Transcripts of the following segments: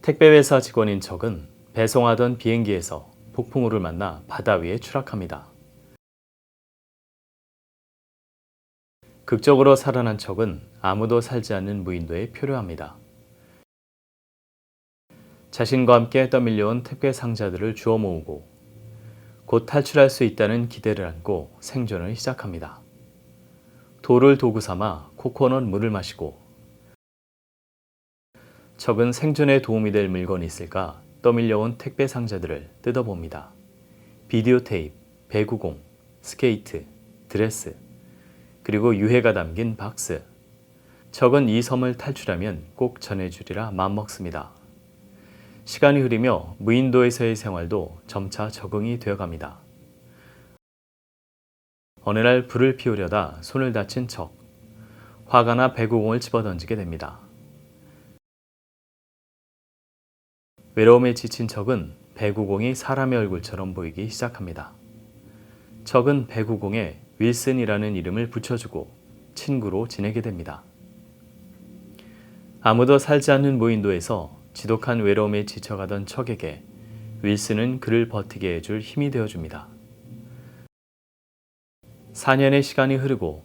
택배회사 직원인 척은 배송하던 비행기에서 폭풍우를 만나 바다 위에 추락합니다. 극적으로 살아난 척은 아무도 살지 않는 무인도에 표류합니다. 자신과 함께 떠밀려온 택배 상자들을 주워 모으고 곧 탈출할 수 있다는 기대를 안고 생존을 시작합니다. 돌을 도구 삼아 코코넛 물을 마시고 척은 생존에 도움이 될 물건이 있을까 떠밀려온 택배 상자들을 뜯어봅니다. 비디오 테이프, 배구공, 스케이트, 드레스, 그리고 유해가 담긴 박스. 척은 이 섬을 탈출하면 꼭 전해주리라 맘먹습니다. 시간이 흐르며 무인도에서의 생활도 점차 적응이 되어갑니다. 어느 날 불을 피우려다 손을 다친 척. 화가 나 배구공을 집어던지게 됩니다. 외로움에 지친 척은 배구공이 사람의 얼굴처럼 보이기 시작합니다. 척은 배구공에 윌슨이라는 이름을 붙여주고 친구로 지내게 됩니다. 아무도 살지 않는 무인도에서 지독한 외로움에 지쳐가던 척에게 윌슨은 그를 버티게 해줄 힘이 되어줍니다. 4년의 시간이 흐르고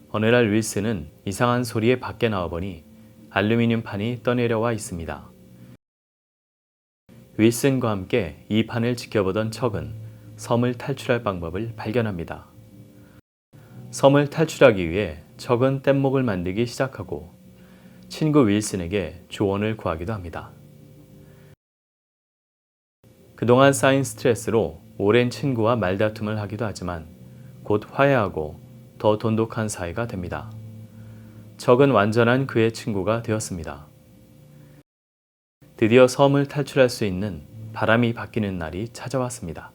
어느 날 윌슨은 이상한 소리에 밖에 나와보니 알루미늄 판이 떠내려와 있습니다. 윌슨과 함께 이 판을 지켜보던 척은 섬을 탈출할 방법을 발견합니다. 섬을 탈출하기 위해 척은 뗏목을 만들기 시작하고 친구 윌슨에게 조언을 구하기도 합니다. 그동안 쌓인 스트레스로 오랜 친구와 말다툼을 하기도 하지만 곧 화해하고 더 돈독한 사이가 됩니다. 척은 완전한 그의 친구가 되었습니다. 드디어 섬을 탈출할 수 있는 바람이 바뀌는 날이 찾아왔습니다.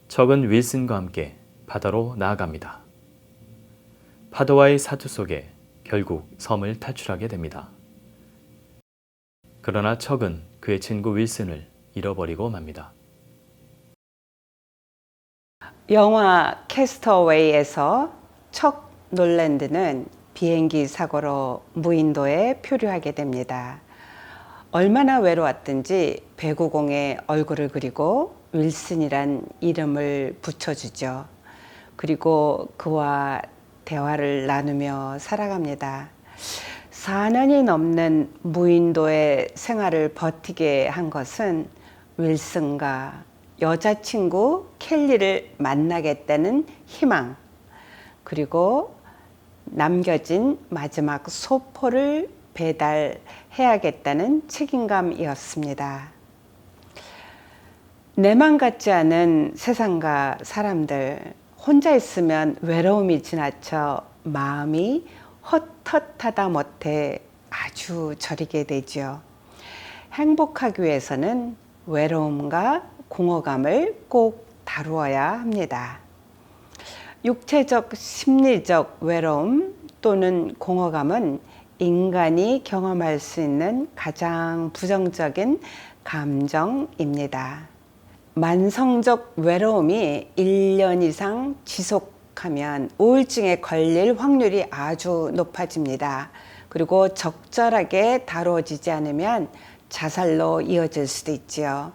척은 윌슨과 함께 바다로 나아갑니다. 파도와의 사투 속에 결국 섬을 탈출하게 됩니다. 그러나 척은 그의 친구 윌슨을 잃어버리고 맙니다. 영화 캐스터웨이에서 척 놀랜드는 비행기 사고로 무인도에 표류하게 됩니다. 얼마나 외로웠든지 배구공에 얼굴을 그리고 윌슨이란 이름을 붙여주죠. 그리고 그와 대화를 나누며 살아갑니다. 4년이 넘는 무인도의 생활을 버티게 한 것은 윌슨과 여자친구 켈리를 만나겠다는 희망, 그리고 남겨진 마지막 소포를 배달해야겠다는 책임감이었습니다. 내맘 같지 않은 세상과 사람들, 혼자 있으면 외로움이 지나쳐 마음이 헛헛하다 못해 아주 저리게 되죠. 행복하기 위해서는 외로움과 공허감을 꼭 다루어야 합니다. 육체적, 심리적 외로움 또는 공허감은 인간이 경험할 수 있는 가장 부정적인 감정입니다. 만성적 외로움이 1년 이상 지속하면 우울증에 걸릴 확률이 아주 높아집니다. 그리고 적절하게 다루어지지 않으면 자살로 이어질 수도 있지요.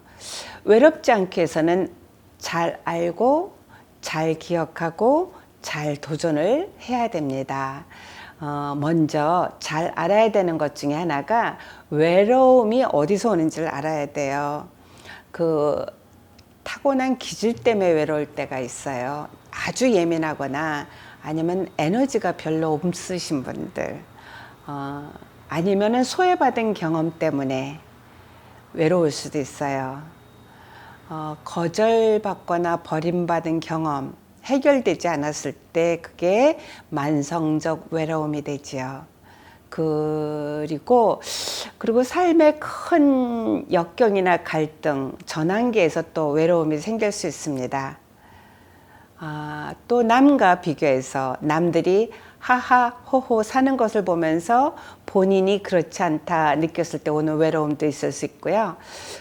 외롭지 않기 위해서는 잘 알고, 잘 기억하고, 잘 도전을 해야 됩니다. 먼저 잘 알아야 되는 것 중에 하나가 외로움이 어디서 오는지를 알아야 돼요. 타고난 기질 때문에 외로울 때가 있어요. 아주 예민하거나 아니면 에너지가 별로 없으신 분들, 아니면은 소외받은 경험 때문에 외로울 수도 있어요. 거절받거나 버림받은 경험, 해결되지 않았을 때 그게 만성적 외로움이 되지요. 그리고 삶의 큰 역경이나 갈등, 전환기에서 또 외로움이 생길 수 있습니다. 또 남과 비교해서 남들이 하하 호호 사는 것을 보면서 본인이 그렇지 않다 느꼈을 때 오는 외로움도 있을 수 있고요.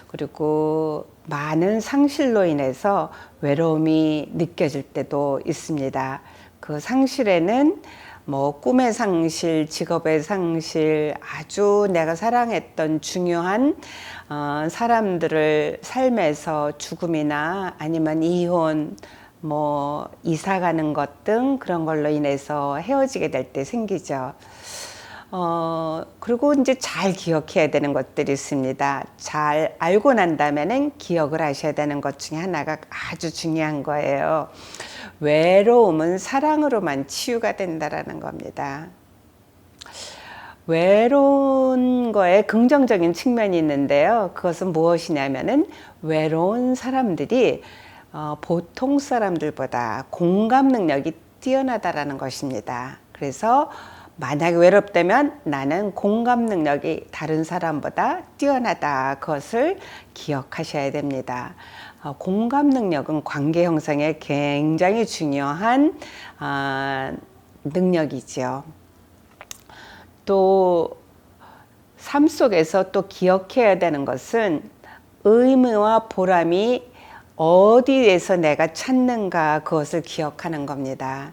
그리고 많은 상실로 인해서 외로움이 느껴질 때도 있습니다. 그 상실에는 뭐 꿈의 상실, 직업의 상실, 아주 내가 사랑했던 중요한 사람들을 삶에서 죽음이나 아니면 이혼, 뭐 이사 가는 것 등 그런 걸로 인해서 헤어지게 될 때 생기죠. 그리고 이제 잘 기억해야 되는 것들이 있습니다. 잘 알고 난 다음에는 기억을 하셔야 되는 것 중에 하나가 아주 중요한 거예요. 외로움은 사랑으로만 치유가 된다라는 겁니다. 외로운 거에 긍정적인 측면이 있는데요. 그것은 무엇이냐면은 외로운 사람들이 보통 사람들보다 공감 능력이 뛰어나다라는 것입니다. 그래서 만약에 외롭다면 나는 공감 능력이 다른 사람보다 뛰어나다. 그것을 기억하셔야 됩니다. 공감 능력은 관계 형성에 굉장히 중요한 능력이죠. 또 삶 속에서 또 기억해야 되는 것은 의미와 보람이 어디에서 내가 찾는가 그것을 기억하는 겁니다.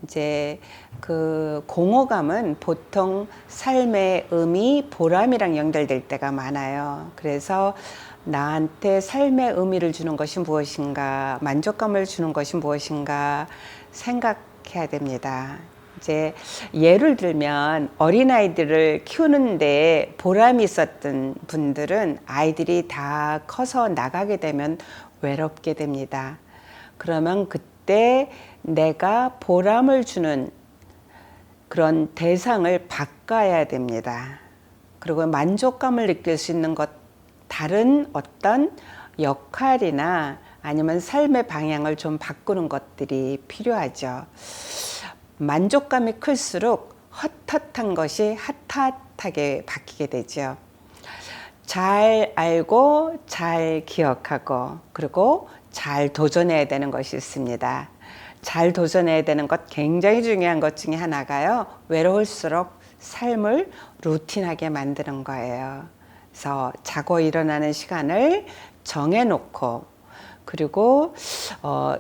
이제 그 공허감은 보통 삶의 의미, 보람이랑 연결될 때가 많아요. 그래서 나한테 삶의 의미를 주는 것이 무엇인가, 만족감을 주는 것이 무엇인가 생각해야 됩니다. 이제 예를 들면 어린아이들을 키우는데 보람이 있었던 분들은 아이들이 다 커서 나가게 되면 외롭게 됩니다. 그러면 그때 내가 보람을 주는 그런 대상을 바꿔야 됩니다. 그리고 만족감을 느낄 수 있는 것, 다른 어떤 역할이나 아니면 삶의 방향을 좀 바꾸는 것들이 필요하죠. 만족감이 클수록 헛헛한 것이 핫핫하게 바뀌게 되죠. 잘 알고 잘 기억하고 그리고 잘 도전해야 되는 것이 있습니다. 잘 도전해야 되는 것 굉장히 중요한 것 중에 하나가요. 외로울수록 삶을 루틴하게 만드는 거예요. 그래서 자고 일어나는 시간을 정해놓고 그리고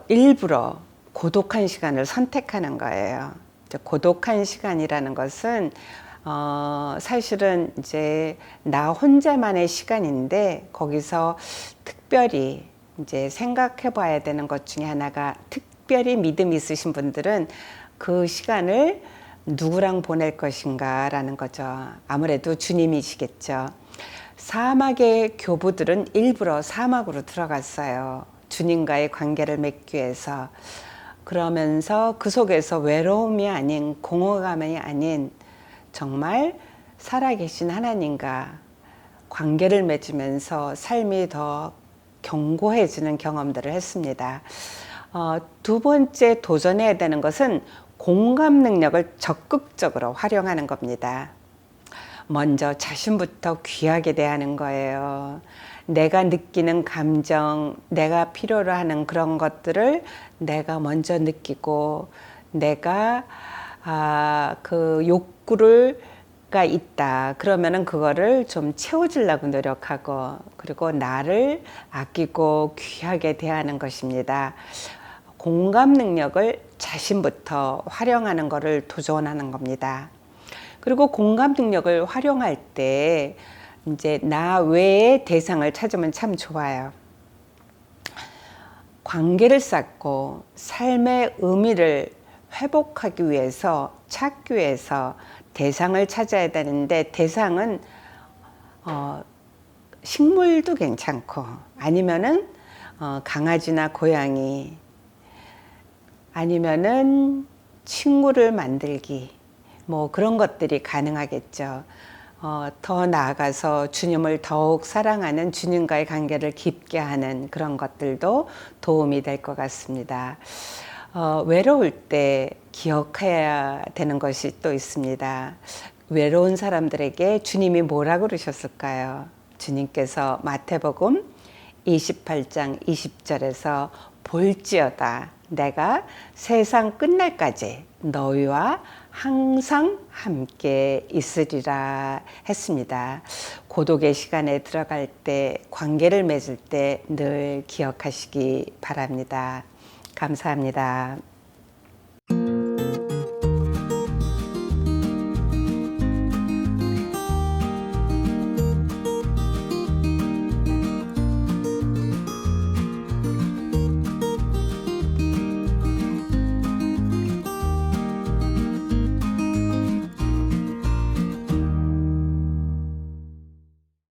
일부러 고독한 시간을 선택하는 거예요. 고독한 시간이라는 것은 사실은 이제 나 혼자만의 시간인데 거기서 특별히 이제 생각해 봐야 되는 것 중에 하나가 특별히 믿음 있으신 분들은 그 시간을 누구랑 보낼 것인가 라는 거죠. 아무래도 주님이시겠죠. 사막의 교부들은 일부러 사막으로 들어갔어요. 주님과의 관계를 맺기 위해서. 그러면서 그 속에서 외로움이 아닌 공허감이 아닌 정말 살아계신 하나님과 관계를 맺으면서 삶이 더 견고해지는 경험들을 했습니다. 두 번째 도전해야 되는 것은 공감 능력을 적극적으로 활용하는 겁니다. 먼저 자신부터 귀하게 대하는 거예요. 내가 느끼는 감정, 내가 필요로 하는 그런 것들을 내가 먼저 느끼고 내가 그 욕구가 있다. 그러면은 그거를 좀 채워주려고 노력하고 그리고 나를 아끼고 귀하게 대하는 것입니다. 공감 능력을 자신부터 활용하는 것을 도전하는 겁니다. 그리고 공감 능력을 활용할 때 이제 나 외의 대상을 찾으면 참 좋아요. 관계를 쌓고 삶의 의미를 회복하기 위해서 찾기 위해서 대상을 찾아야 되는데 대상은 식물도 괜찮고 아니면은 강아지나 고양이 아니면은 친구를 만들기 뭐 그런 것들이 가능하겠죠. 더 나아가서 주님을 더욱 사랑하는 주님과의 관계를 깊게 하는 그런 것들도 도움이 될 것 같습니다. 외로울 때 기억해야 되는 것이 또 있습니다. 외로운 사람들에게 주님이 뭐라고 그러셨을까요? 주님께서 마태복음 28장 20절에서 볼지어다 내가 세상 끝날까지 너희와 항상 함께 있으리라 했습니다. 고독의 시간에 들어갈 때 관계를 맺을 때 늘 기억하시기 바랍니다. 감사합니다.